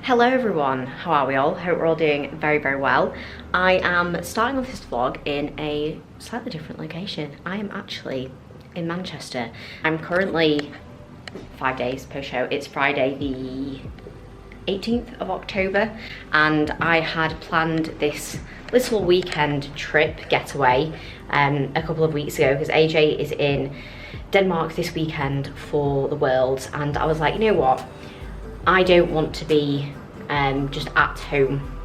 Hello everyone, how are we all? Hope we're all doing very well. I am starting off this vlog in a slightly different location. I am actually in Manchester. I'm currently 5 days post-show. It's Friday the 18th of October and I had planned this little weekend trip getaway a couple of weeks ago because AJ is in Denmark this weekend for the Worlds, and I was like, you know what? I don't want to be just at home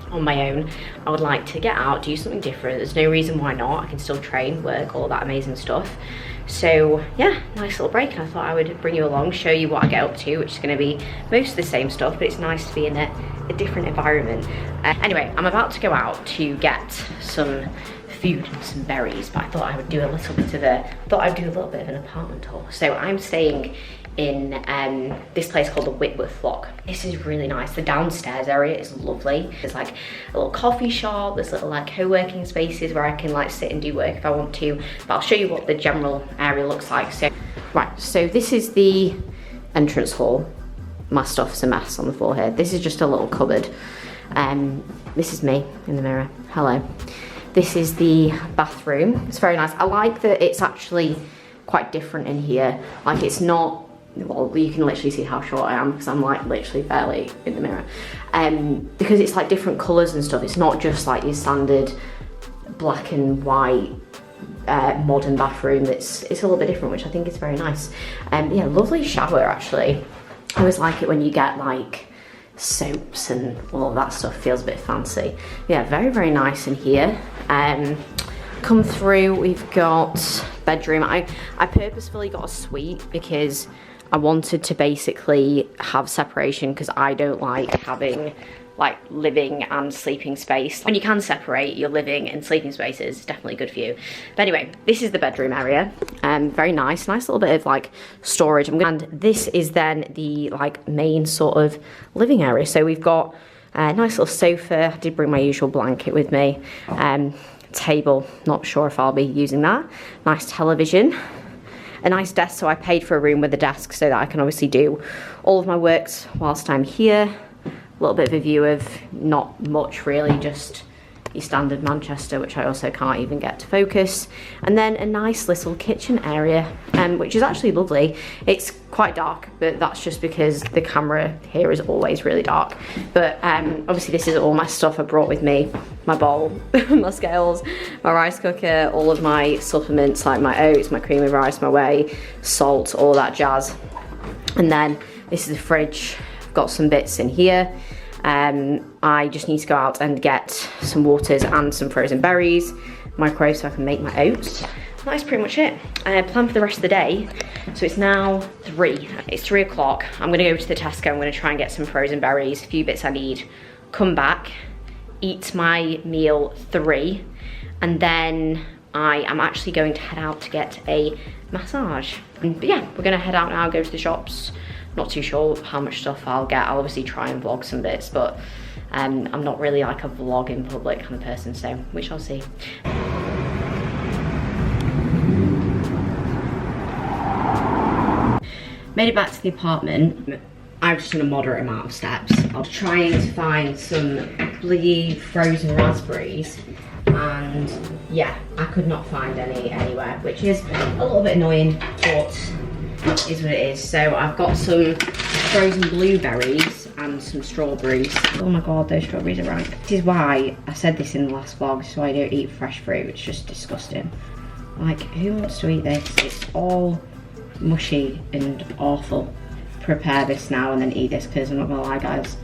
on my own. I would like to get out, do something different. There's no reason why not. I can still train, work, all that amazing stuff. So yeah, nice little break, and I thought I would bring you along, show you what I get up to, which is going to be most of the same stuff, but it's nice to be in a different environment. Anyway, I'm about to go out to get some food and some berries, but I thought I would do a little bit of an apartment tour. So I'm staying in this place called the Whitworth Lock. This is really nice. The downstairs area is lovely. There's like a little coffee shop, there's little like co-working spaces where I can like sit and do work if I want to, but I'll show you what the general area looks like. So right, so this is the entrance hall. My stuff's a mess on the floor here. This is just a little cupboard. This is me in the mirror. Hello. This is the bathroom. It's very nice. I like that it's actually quite different in here. Like, it's not, well, you can literally see how short I am because I'm like literally barely in the mirror. Because it's like different colours and stuff. It's not just like your standard black and white modern bathroom. It's a little bit different, which I think is very nice. Yeah, lovely shower actually. I always like it when you get like soaps and all of that stuff. Feels a bit fancy. Yeah, very nice in here. Come through, we've got bedroom. I purposefully got a suite because I wanted to basically have separation because I don't like having like living and sleeping space. When you can separate your living and sleeping spaces, it's definitely good for you. But anyway, this is the bedroom area. Very nice little bit of like storage. And this is then the like main sort of living area. So we've got a nice little sofa. I did bring my usual blanket with me. Table, not sure if I'll be using that. Nice television. A nice desk, so I paid for a room with a desk so that I can obviously do all of my works whilst I'm here. A little bit of a view of not much really, just your standard Manchester, which I also can't even get to focus. And then a nice little kitchen area, which is actually lovely. It's quite dark, but that's just because the camera here is always really dark. But obviously this is all my stuff I brought with me. My bowl, my scales, my rice cooker, all of my supplements like my oats, my cream of rice, my whey, salt, all that jazz. And then this is the fridge. I've got some bits in here. I just need to go out and get some waters and some frozen berries, microwave so I can make my oats. That's pretty much it. Plan for the rest of the day. So it's now 3. It's 3 o'clock. I'm gonna go to the Tesco. I'm gonna try and get some frozen berries, a few bits I need, come back, eat my meal 3, and then I am actually going to head out to get a massage. But yeah, we're gonna head out now, go to the shops. Not too sure how much stuff I'll get. I'll obviously try and vlog some bits, but I'm not really like a vlog in public kind of person, so we shall see. Made it back to the apartment. I've just done a moderate amount of steps. I was trying to find some bloody frozen raspberries, and yeah, I could not find any anywhere, which is a little bit annoying, but is what it is. So I've got some frozen blueberries and some strawberries. Oh my god, those strawberries are rank. This is why I said this in the last vlog, this is why I don't eat fresh fruit. It's just disgusting. Like, who wants to eat this? It's all mushy and awful. Prepare this now and then eat this, because I'm not gonna lie guys,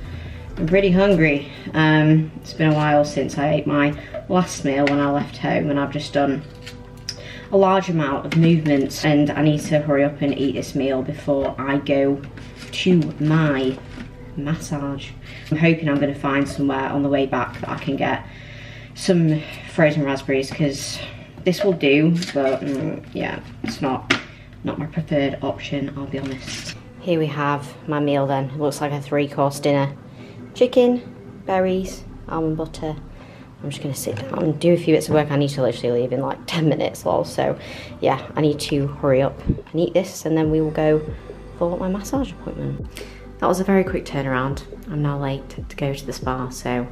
I'm pretty hungry. It's been a while since I ate my last meal when I left home, and I've just done a large amount of movements, and I need to hurry up and eat this meal before I go to my massage. I'm hoping I'm going to find somewhere on the way back that I can get some frozen raspberries, because this will do, but yeah, it's not my preferred option, I'll be honest. Here we have my meal then. It looks like a 3-course dinner. Chicken, berries, almond butter. I'm just gonna sit down and do a few bits of work. I need to literally leave in like 10 minutes, lol. So yeah, I need to hurry up and eat this, and then we will go for my massage appointment. That was a very quick turnaround. I'm now late to go to the spa, so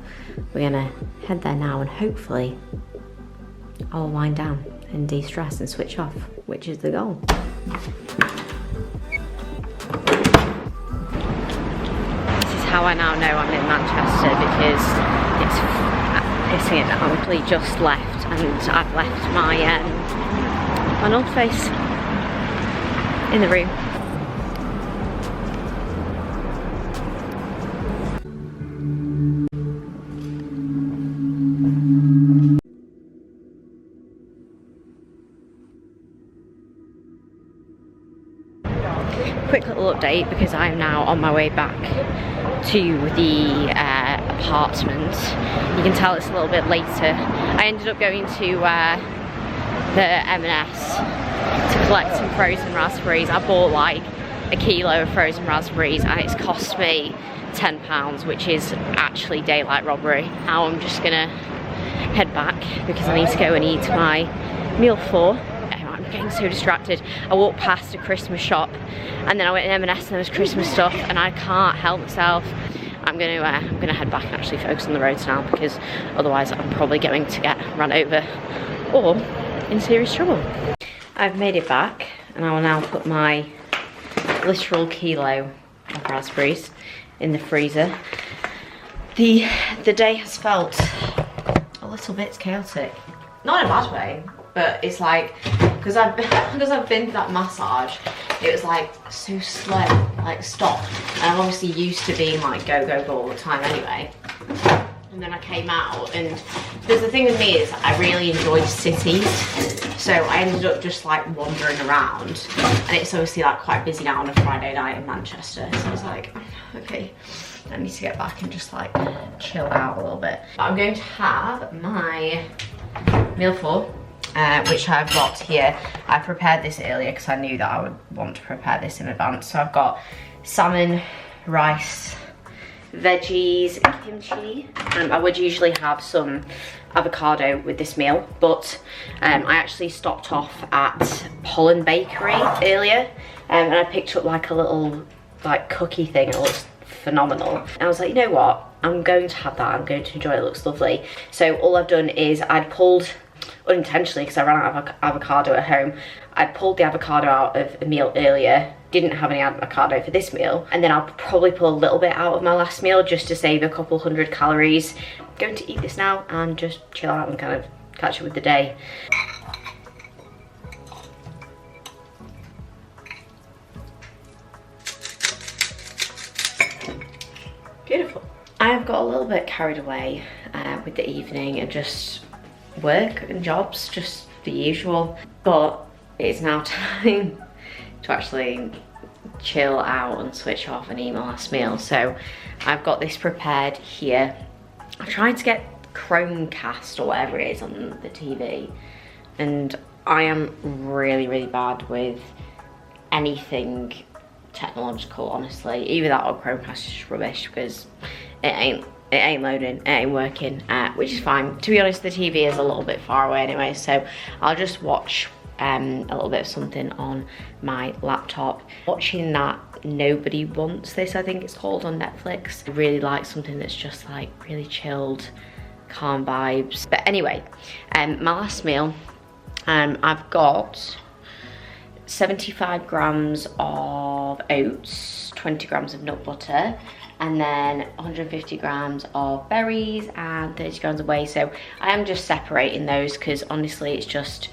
we're gonna head there now and hopefully I'll wind down and de-stress and switch off, which is the goal. This is how I now know I'm in Manchester, because it's pissing it down. We just left and I've left my my North Face in the room. Quick little update, because I am now on my way back to the apartment. You can tell it's a little bit later. I ended up going to the M&S to collect some frozen raspberries. I bought like a kilo of frozen raspberries and it's cost me £10, which is actually daylight robbery. Now I'm just gonna head back because I need to go and eat my meal 4. I'm getting so distracted. I walked past a Christmas shop and then I went in M&S and there was Christmas stuff and I can't help myself. I'm gonna head back and actually focus on the roads now, because otherwise I'm probably going to get run over or in serious trouble. I've made it back and I will now put my literal kilo of raspberries in the freezer. The day has felt a little bit chaotic. Not in a bad way, but it's like, because I've been to that massage, it was like so slow, like stop. And I'm obviously used to being like go, go, go all the time anyway. And then I came out, and because the thing with me is I really enjoy cities. So I ended up just like wandering around, and it's obviously like quite busy now on a Friday night in Manchester. So I was like, okay, I need to get back and just like chill out a little bit. But I'm going to have my meal 4. Which I've got here. I prepared this earlier because I knew that I would want to prepare this in advance. So I've got salmon, rice, veggies, and kimchi. I would usually have some avocado with this meal, but I actually stopped off at Holland Bakery earlier, and I picked up like a little like cookie thing, and it looks phenomenal. And I was like, you know what? I'm going to have that. I'm going to enjoy it. It looks lovely. So all I've done is I'd pulled, unintentionally because I ran out of avocado at home, I pulled the avocado out of a meal earlier, didn't have any avocado for this meal, and then I'll probably pull a little bit out of my last meal just to save a couple hundred calories. I'm going to eat this now and just chill out and kind of catch up with the day. Beautiful. I've got a little bit carried away with the evening and just work and jobs, just the usual, but it's now time to actually chill out and switch off and eat my last meal. So I've got this prepared here. I tried to get Chromecast or whatever it is on the TV, and I am really, really bad with anything technological, honestly. Either that or Chromecast is just rubbish, because it ain't loading, it ain't working, which is fine. To be honest, the TV is a little bit far away anyway, so I'll just watch a little bit of something on my laptop. Watching that Nobody Wants This, I think it's called, on Netflix. I really like something that's just like really chilled, calm vibes. But anyway, my last meal, I've got 75 grams of oats, 20 grams of nut butter, and then 150 grams of berries and 30 grams of whey. So I am just separating those because honestly it's just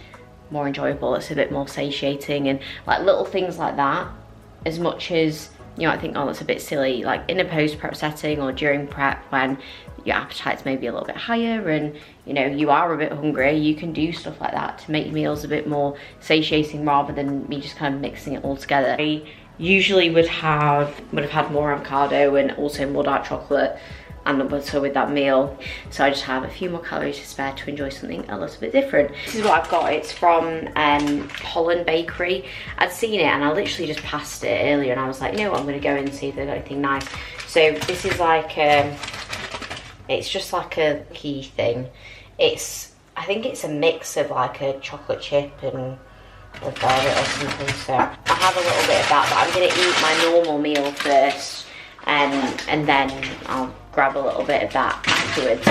more enjoyable. It's a bit more satiating, and like little things like that, as much as you know I think, oh, that's a bit silly, like in a post-prep setting or during prep when your appetite's maybe a little bit higher and you know you are a bit hungry, you can do stuff like that to make your meals a bit more satiating rather than me just kind of mixing it all together. I usually would have had more avocado and also more dark chocolate and the butter with that meal, so I just have a few more calories to spare to enjoy something a little bit different. This is what I've got. It's from Holland Bakery. I'd seen it and I literally just passed it earlier and I was like, you know what, I'm gonna go in and see if they've got anything nice. So this is like it's just like a key thing. I think it's a mix of like a chocolate chip and a velvet or something, so I have a little bit of that, but I'm gonna eat my normal meal first and then I'll grab a little bit of that afterwards.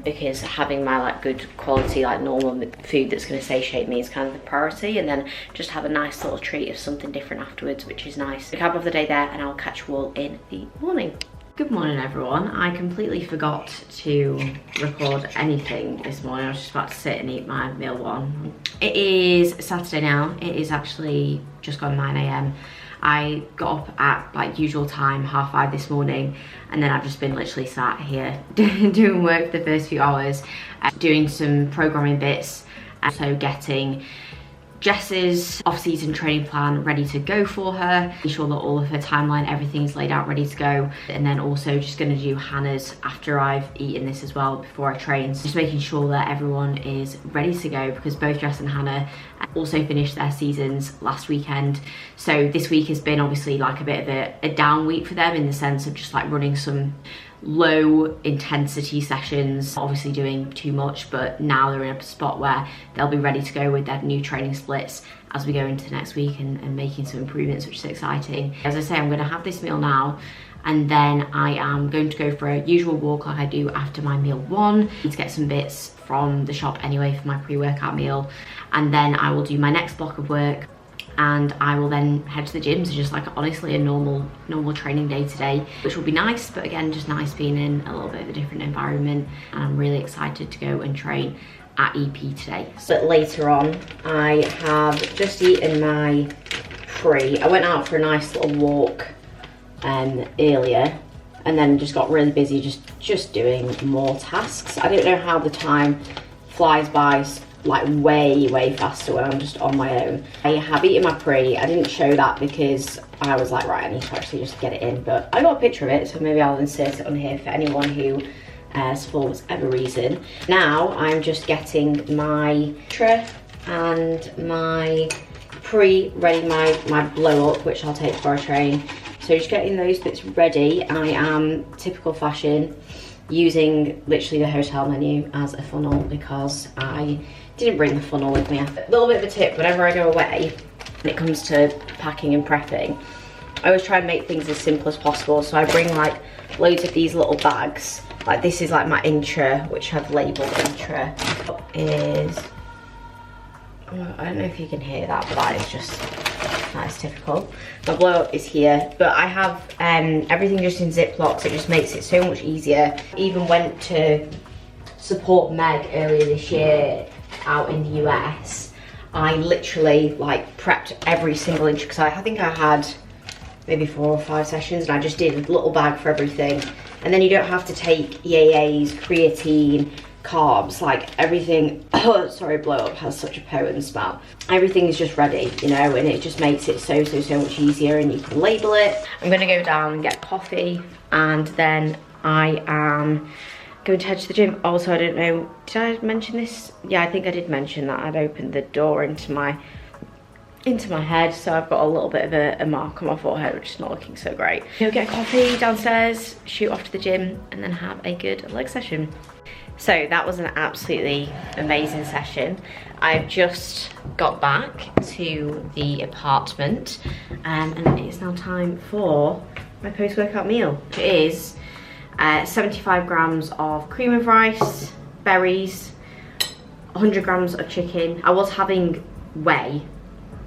Because having my like good quality, like normal food that's going to satiate me is kind of the priority, and then just have a nice little treat of something different afterwards, which is nice. Recap of the day there, and I'll catch you all in the morning. Good morning, everyone. I completely forgot to record anything this morning. I was just about to sit and eat my meal one. It is Saturday now. It is actually just gone 9 AM. I got up at like usual time, 5:30 this morning, and then I've just been literally sat here doing work for the first few hours, doing some programming bits, so getting Jess's off-season training plan ready to go for her, make sure that all of her timeline, everything's laid out ready to go, and then also just going to do Hannah's after I've eaten this as well before I train. So just making sure that everyone is ready to go, because both Jess and Hannah also finished their seasons last weekend. So this week has been obviously like a bit of a down week for them, in the sense of just like running some low intensity sessions, obviously doing too much, but now they're in a spot where they'll be ready to go with their new training splits as we go into the next week, and making some improvements, which is exciting. As I say, I'm going to have this meal now, and then I am going to go for a usual walk like I do after my meal one. I need to get some bits from the shop anyway for my pre-workout meal, and then I will do my next block of work, and I will then head to the gym. So just like honestly a normal training day today, which will be nice, but again, just nice being in a little bit of a different environment. And I'm really excited to go and train at EP today. So later on, I have just eaten my pre. I went out for a nice little walk earlier, and then just got really busy just doing more tasks. I don't know how the time flies by like way faster when I'm just on my own. I have eaten my pre. I didn't show that because I was like, right, I need to actually just get it in, but I got a picture of it, so maybe I'll insert it on here for anyone who for whatever reason. Now I'm just getting my tray and my pre ready, my blow up, which I'll take for a train. So just getting those bits ready. I am, typical fashion, using literally the hotel menu as a funnel because I didn't bring the funnel with me. A little bit of a tip, whenever I go away, when it comes to packing and prepping, I always try and make things as simple as possible. So I bring like loads of these little bags. Like this is like my intra, which I've labelled intra. Is, I don't know if you can hear that, but that is typical. My blow up is here, but I have everything just in Ziplocs. It just makes it so much easier. Even went to support Meg earlier this year out in the US. I literally like prepped every single inch, because I think I had maybe 4 or 5 sessions, and I just did a little bag for everything. And then you don't have to take EAAs, creatine, carbs, like everything. Oh, sorry, blow up has such a potent smell. Everything is just ready, you know, and it just makes it so much easier, and you can label it. I'm gonna go down and get coffee, and then I am going to head to the gym. Also, I don't know, did I mention this? Yeah, I think I did mention that I'd opened the door into my head, so I've got a little bit of a mark on my forehead, which is not looking so great. Go get coffee downstairs, shoot off to the gym, and then have a good leg session. So that was an absolutely amazing session. I've just got back to the apartment, and it is now time for my post-workout meal, which is 75 grams of cream of rice, berries, 100 grams of chicken. I was having whey,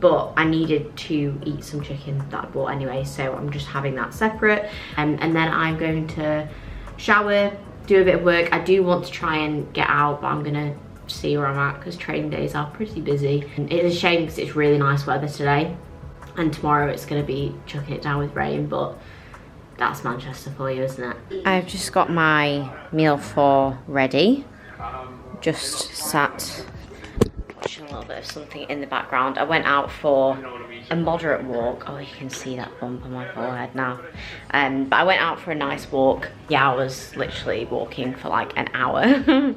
but I needed to eat some chicken that I bought anyway, so I'm just having that separate. And then I'm going to shower, do a bit of work. I do want to try and get out, but I'm gonna see where I'm at, because training days are pretty busy. And it's a shame because it's really nice weather today, and tomorrow it's gonna be chucking it down with rain, but that's Manchester for you, isn't it? I've just got my meal 4 ready. Just sat watching a little bit of something in the background. I went out for a moderate walk. Oh, you can see that bump on my forehead now. But I went out for a nice walk. Yeah, I was literally walking for like an hour.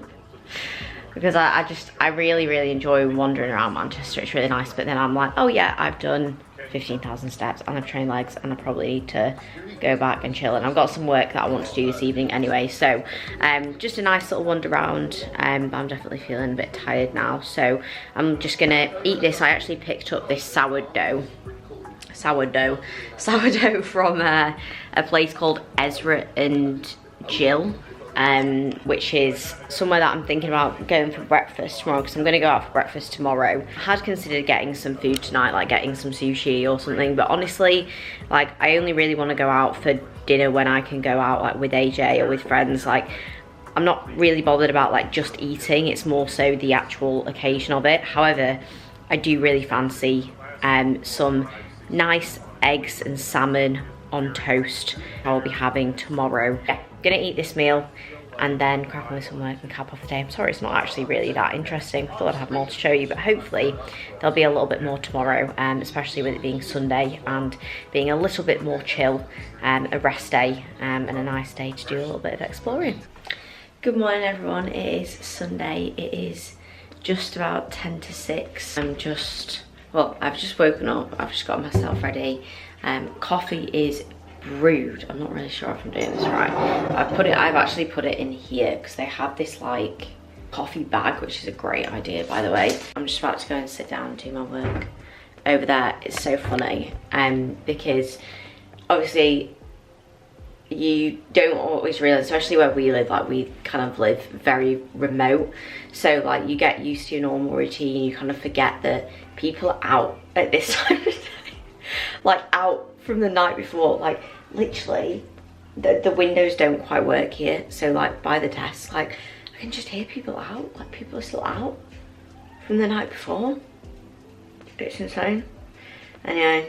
Because I really enjoy wandering around Manchester. It's really nice, but then I'm like, oh yeah, I've done 15,000 steps and I've trained legs, and I probably need to go back and chill, and I've got some work that I want to do this evening anyway. So just a nice little wander around, but I'm definitely feeling a bit tired now, so I'm just gonna eat this. I actually picked up this sourdough sourdough from a place called Ezra and Jill, which is somewhere that I'm thinking about going for breakfast tomorrow, because I'm going to go out for breakfast tomorrow. I had considered getting some food tonight, like getting some sushi or something, but honestly, like, I only really want to go out for dinner when I can go out, like with AJ or with friends. Like, I'm not really bothered about like just eating, it's more so the actual occasion of it. However, I do really fancy some nice eggs and salmon on toast I'll be having tomorrow. Yeah, gonna eat this meal and then crack on with some work and cap off the day. I'm sorry it's not actually really that interesting. I thought I'd have more to show you, but hopefully there'll be a little bit more tomorrow, especially with it being Sunday and being a little bit more chill, a rest day, and a nice day to do a little bit of exploring. Good morning everyone, it is Sunday. It is just about 10 to 6. I've just woken up, I've just got myself ready. Coffee is brewed. I'm not really sure if I'm doing this right. I've actually put it in here because they have this like coffee bag, which is a great idea, by the way. I'm just about to go and sit down and do my work over there. It's so funny, because obviously you don't always realize, especially where we live, like we kind of live very remote, so like you get used to your normal routine, you kind of forget that people are out at this time of day, like out from the night before. Like literally the windows don't quite work here, so like by the desk, like I can just hear people out, like people are still out from the night before. It's insane. And yeah,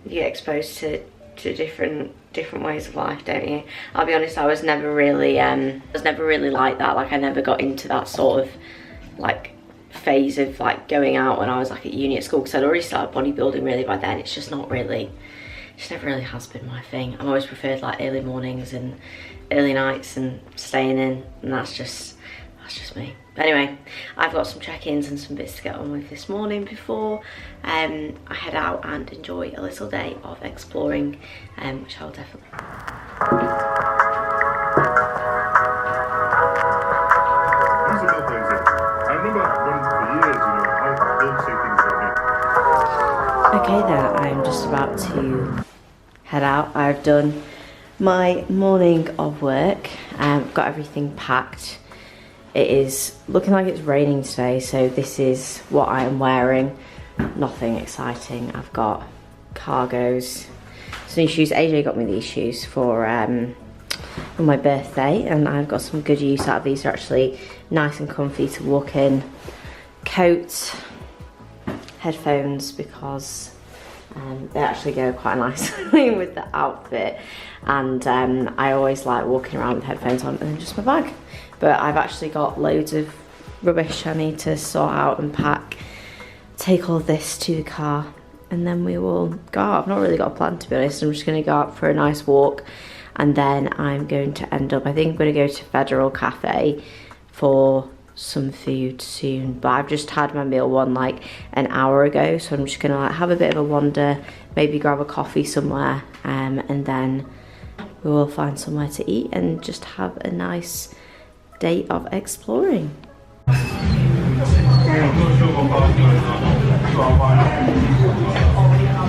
you get exposed to different ways of life, don't you? I'll be honest, I was never really like that. Like I never got into that sort of like phase of like going out when I was like at uni at school, because I'd already started bodybuilding really by then. It's just not really, just never really has been my thing. I've always preferred like early mornings and early nights and staying in, and that's just me. But anyway, I've got some check-ins and some bits to get on with this morning before I head out and enjoy a little day of exploring, which I'll definitely. Okay there, I'm just about to head out. I've done my morning of work, got everything packed. It is looking like it's raining today, so this is what I am wearing. Nothing exciting. I've got cargos, some new shoes. AJ got me these shoes for my birthday, and I've got some good use out of these. They're actually nice and comfy to walk in. Coat, headphones, because they actually go quite nicely with the outfit, and I always like walking around with headphones on, and then just my bag. But I've actually got loads of rubbish I need to sort out and pack, take all this to the car, and then we will go out. I've not really got a plan, to be honest. I'm just going to go out for a nice walk, and then I'm going to end up, I think I'm going to go to Federal Cafe for some food soon. But I've just had my meal one like an hour ago, so I'm just going to like have a bit of a wander, maybe grab a coffee somewhere, and then we will find somewhere to eat and just have a nice day of exploring.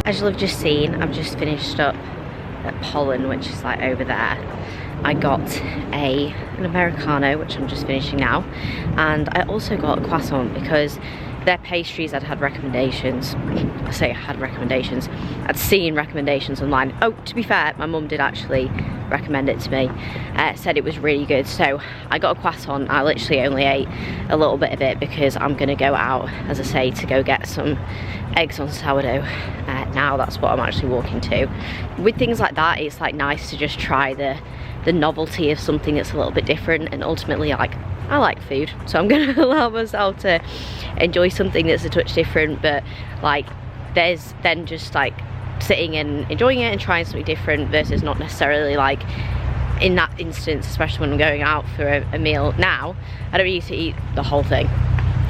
As you'll have just seen, I've just finished up at Pollen, which is like over there. I got an Americano, which I'm just finishing now, and I also got a croissant because their pastries had recommendations. I say I had recommendations. I'd seen recommendations online. Oh, to be fair, my mum did actually recommend it to me. Said it was really good. So I got a croissant. I literally only ate a little bit of it because I'm gonna go out, as I say, to go get some eggs on sourdough. Now that's what I'm actually walking to. With things like that, it's like nice to just try the novelty of something that's a little bit different, and ultimately like I like food, so I'm gonna allow myself to enjoy something that's a touch different. But like there's then just like sitting and enjoying it and trying something different versus not necessarily like in that instance, especially when I'm going out for a meal now, I don't need to eat the whole thing.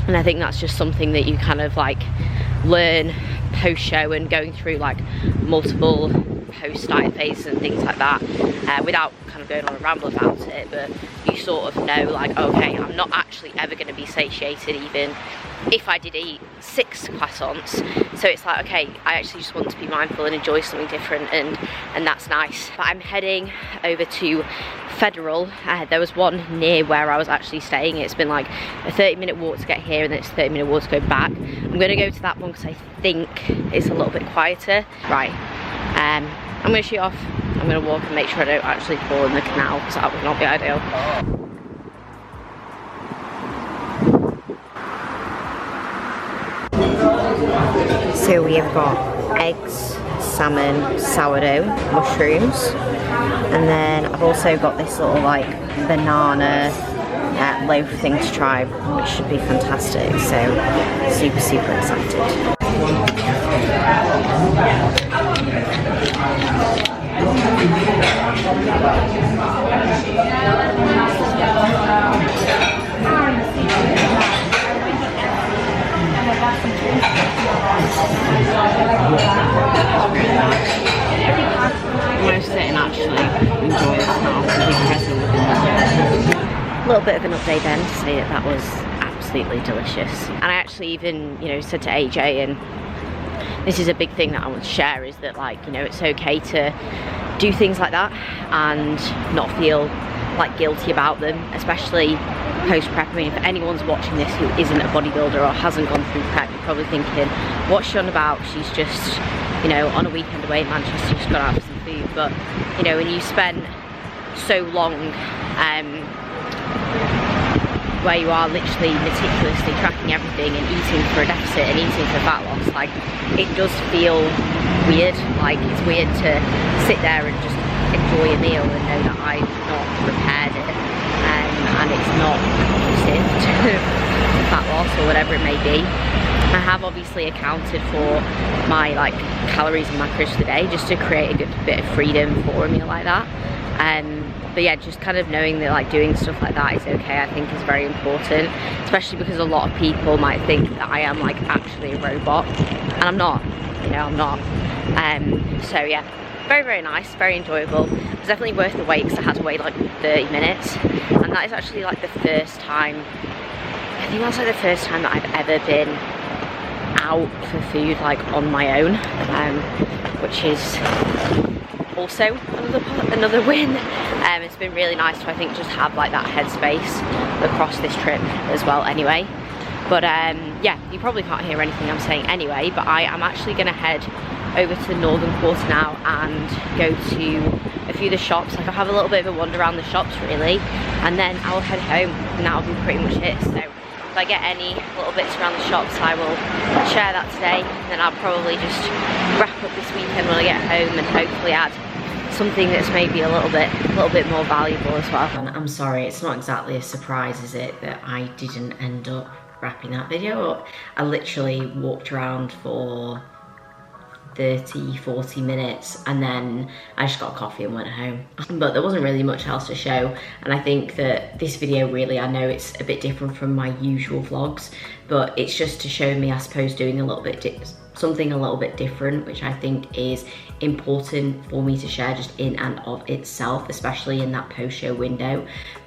And I think that's just something that you kind of like learn post show and going through like multiple post-diet phases and things like that, without kind of going on a ramble about it, but you sort of know, like, okay, I'm not actually ever going to be satiated even if I did eat 6 croissants. So it's like, okay, I actually just want to be mindful and enjoy something different, and that's nice. But I'm heading over to Federal. There was one near where I was actually staying. It's been like a 30-minute walk to get here, and then it's a 30-minute walk to go back. I'm going to go to that one because I think it's a little bit quieter. Right, I'm going to shoot off. I'm going to walk and make sure I don't actually fall in the canal, because that would not be ideal. So we have got eggs, salmon, sourdough, mushrooms, and then I've also got this little like banana loaf thing to try, which should be fantastic. So super excited. I'm going to sit and actually enjoy this now and be present with it. A little bit of an update then to say that that was absolutely delicious. And I actually even, you know, said to AJ, and this is a big thing that I want to share, is that, like, you know, it's okay to do things like that and not feel like guilty about them, especially post-prep. I mean, if anyone's watching this who isn't a bodybuilder or hasn't gone through prep, you're probably thinking, what's she on about? She's just, you know, on a weekend away in Manchester, just got out for some food. But, you know, when you spend so long where you are literally meticulously tracking everything and eating for a deficit and eating for fat loss, like, it does feel weird. Like, it's weird to sit there and just enjoy a meal and know that I've not prepared it, and it's not conducive to fat loss or whatever it may be. I have obviously accounted for my, like, calories and macros for the day, just to create a good bit of freedom for a meal like that. But yeah, just kind of knowing that, like, doing stuff like that is okay, I think, is very important, especially because a lot of people might think that I am, like, actually a robot, and I'm not, you know, I'm not. So yeah, very nice, very enjoyable. It was definitely worth the wait because I had to wait like 30 minutes, and that is actually like the first time, I think that's like the first time that I've ever been out for food, like, on my own, which is also another win. It's been really nice to, I think, just have like that headspace across this trip as well anyway. But yeah, you probably can't hear anything I'm saying anyway, but I am actually going to head over to the northern quarter now and go to a few of the shops. Like, I'll have a little bit of a wander around the shops really, and then I'll head home, and that'll be pretty much it. So if I get any little bits around the shops, I will share that today, and then I'll probably just wrap up this weekend when I get home and hopefully add something that's maybe a little bit more valuable as well. And I'm sorry, it's not exactly a surprise, is it, that I didn't end up wrapping that video up. I literally walked around for 30-40 minutes, and then I just got a coffee and went home. But there wasn't really much else to show, and I think that this video really, I know it's a bit different from my usual vlogs, but it's just to show me, I suppose, doing a little bit something a little bit different, which I think is important for me to share just in and of itself, especially in that post-show window.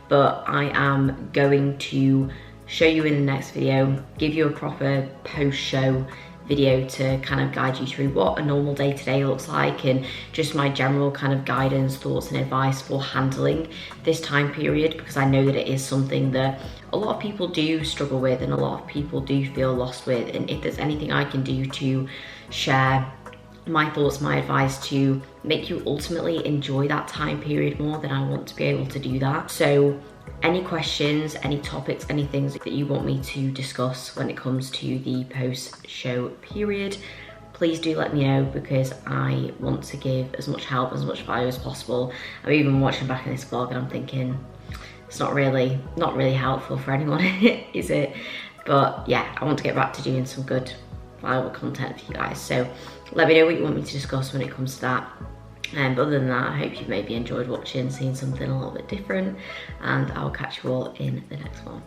But I am going to show you in the next video, give you a proper post-show video to kind of guide you through what a normal day-to-day looks like, and just my general kind of guidance, thoughts and advice for handling this time period, because I know that it is something that a lot of people do struggle with and a lot of people do feel lost with. And if there's anything I can do to share my thoughts, my advice to make you ultimately enjoy that time period more, then I want to be able to do that. So any questions, any topics, any things that you want me to discuss when it comes to the post-show period, please do let me know, because I want to give as much help, as much value as possible. I'm even watching back in this vlog and I'm thinking, it's not really helpful for anyone, is it? But yeah, I want to get back to doing some good, valuable content for you guys. So let me know what you want me to discuss when it comes to that. But other than that, I hope you've maybe enjoyed watching, seeing something a little bit different, and I'll catch you all in the next one.